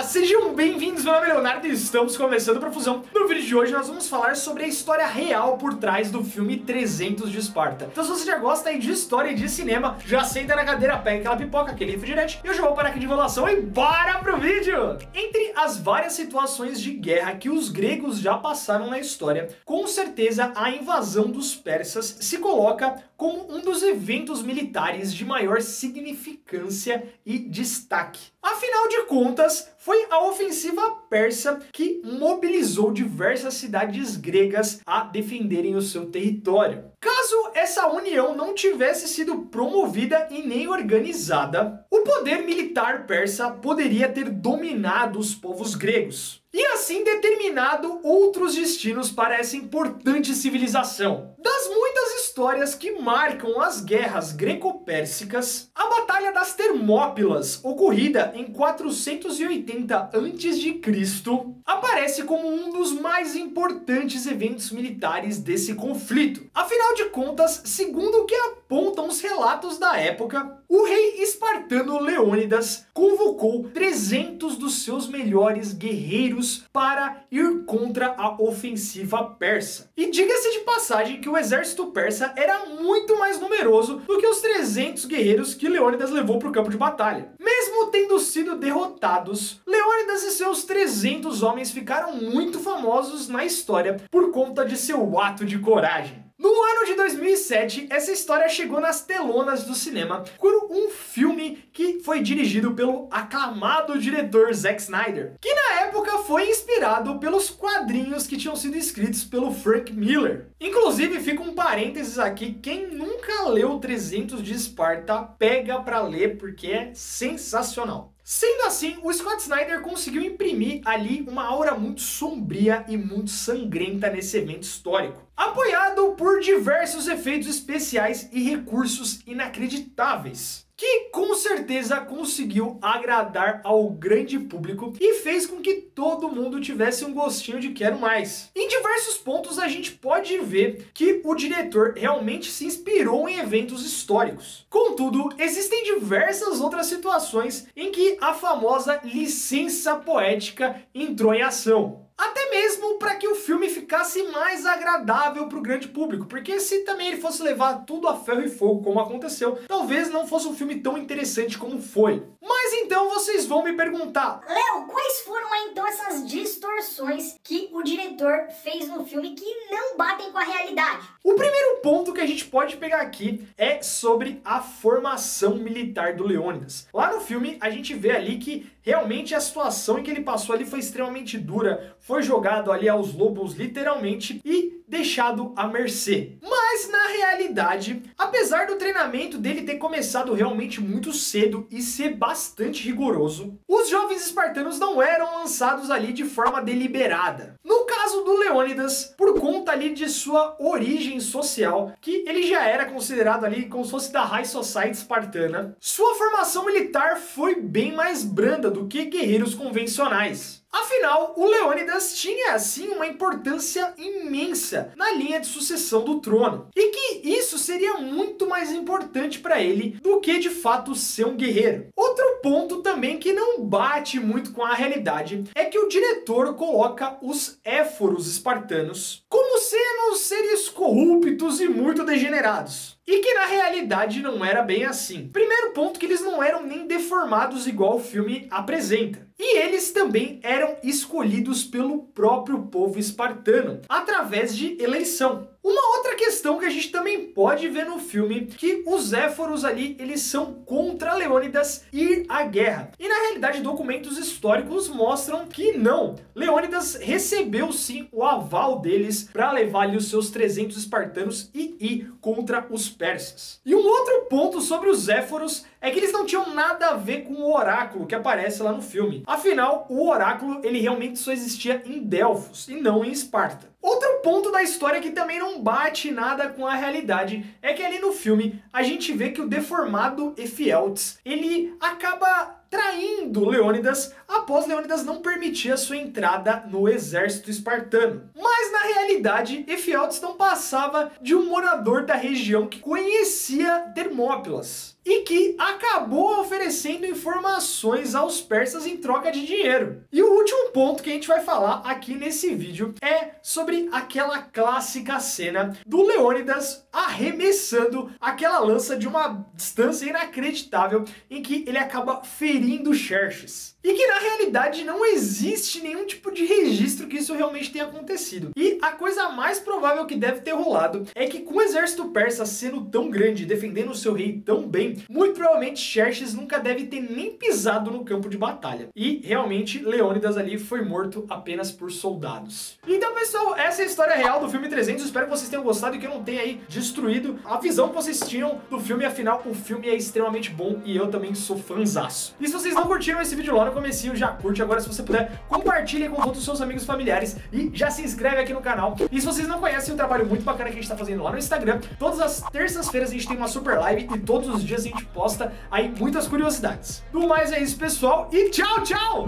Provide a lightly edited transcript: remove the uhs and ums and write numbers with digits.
Sejam bem-vindos, meu nome é Leonardo e estamos começando Profusão. No vídeo de hoje nós vamos falar sobre a história real por trás do filme 300 de Esparta. Então se você já gosta aí de história e de cinema, já senta na cadeira, pega aquela pipoca, aquele refrigerante e eu já vou parar aqui de enrolação e bora pro vídeo! Entre as várias situações de guerra que os gregos já passaram na história, com certeza a invasão dos persas se coloca como um dos eventos militares de maior significância e destaque. Afinal de contas, foi a ofensiva persa que mobilizou diversas cidades gregas a defenderem o seu território. Caso essa união não tivesse sido promovida e nem organizada, o poder militar persa poderia ter dominado os povos gregos e assim determinado outros destinos para essa importante civilização. Das muitas histórias que marcam as guerras greco-pérsicas, a Batalha das Termópilas, ocorrida em 480 a.C., aparece como um dos mais importantes eventos militares desse conflito. Afinal de contas, segundo o que apontam os relatos da época, o rei espartano Leônidas convocou 300 dos seus melhores guerreiros para ir contra a ofensiva persa. E diga-se de passagem que o exército persa era muito mais numeroso do que os 300 guerreiros que Leônidas levou para o campo de batalha. Mesmo tendo sido derrotados, Leônidas e seus 300 homens ficaram muito famosos na história por conta de seu ato de coragem. No ano de 2007, essa história chegou nas telonas do cinema por um filme que foi dirigido pelo aclamado diretor Zack Snyder, que na época foi inspirado pelos quadrinhos que tinham sido escritos pelo Frank Miller. Inclusive, fica um parênteses aqui, quem nunca leu 300 de Esparta, pega pra ler porque é sensacional. Sendo assim, o Scott Snyder conseguiu imprimir ali uma aura muito sombria e muito sangrenta nesse evento histórico, apoiado por diversos efeitos especiais e recursos inacreditáveis, que com certeza conseguiu agradar ao grande público e fez com que todo mundo tivesse um gostinho de quero mais. Em diversos pontos a gente pode ver que o diretor realmente se inspirou em eventos históricos. Contudo, existem diversas outras situações em que a famosa licença poética entrou em ação. Até mesmo para que o filme ficasse mais agradável para o grande público, porque se também ele fosse levar tudo a ferro e fogo como aconteceu, talvez não fosse um filme tão interessante como foi. Mas então vocês vão me perguntar: Léo, quais foram então essas distorções que o diretor fez no filme que não batem com a realidade? O primeiro ponto que a gente pode pegar aqui é sobre a formação militar do Leônidas. Lá no filme a gente vê ali que realmente a situação em que ele passou ali foi extremamente dura, foi jogado ali aos lobos literalmente e deixado à mercê. Mas na realidade, apesar do treinamento dele ter começado realmente muito cedo e ser bastante rigoroso, os jovens espartanos não eram lançados ali de forma deliberada. No caso do Leônidas, por conta ali de sua origem social, que ele já era considerado ali como se fosse da High Society espartana, sua formação militar foi bem mais branda do que guerreiros convencionais. Afinal, o Leônidas tinha assim uma importância imensa na linha de sucessão do trono, e que isso seria muito mais importante para ele do que de fato ser um guerreiro. Outro ponto também que não bate muito com a realidade é que o diretor coloca os éforos espartanos como sendo seres corruptos e muito degenerados, e que na realidade não era bem assim. Primeiro ponto, que eles não eram nem deformados igual o filme apresenta. E eles também eram escolhidos pelo próprio povo espartano, através de eleição. Uma outra questão que a gente também pode ver no filme, que os éforos ali, eles são contra Leônidas ir à guerra. E na realidade documentos históricos mostram que não. Leônidas recebeu sim o aval deles para levar ali os seus 300 espartanos e ir contra os persas. E um outro ponto sobre os éforos é que eles não tinham nada a ver com o oráculo que aparece lá no filme. Afinal, o oráculo ele realmente só existia em Delfos e não em Esparta. Outro ponto da história que também não bate nada com a realidade é que ali no filme a gente vê que o deformado Ephialtes, ele acaba traindo Leônidas após Leônidas não permitir a sua entrada no exército espartano. Mas na realidade, Ephialtes não passava de um morador da região que conhecia Termópilas. e que acabou oferecendo informações aos persas em troca de dinheiro. E o último ponto que a gente vai falar aqui nesse vídeo é sobre aquela clássica cena do Leônidas arremessando aquela lança de uma distância inacreditável em que ele acaba ferindo Xerxes. E que na realidade não existe nenhum tipo de registro que isso realmente tenha acontecido. E a coisa mais provável que deve ter rolado é que com o exército persa sendo tão grande e defendendo o seu rei tão bem, muito provavelmente Xerxes nunca deve ter nem pisado no campo de batalha. E realmente Leônidas ali foi morto apenas por soldados. Então pessoal, essa é a história real do filme 300. Espero que vocês tenham gostado e que eu não tenha aí destruído a visão que vocês tinham do filme. Afinal, o filme é extremamente bom e eu também sou fãzaço. E se vocês não curtiram esse vídeo lá no comecinho, já curte agora. Se você puder, compartilhe com todos os seus amigos e familiares e já se inscreve aqui no canal. E se vocês não conhecem o trabalho muito bacana que a gente tá fazendo lá no Instagram, todas as terças-feiras a gente tem uma super live e todos os dias a gente posta aí muitas curiosidades. Do mais é isso, pessoal, e tchau, tchau!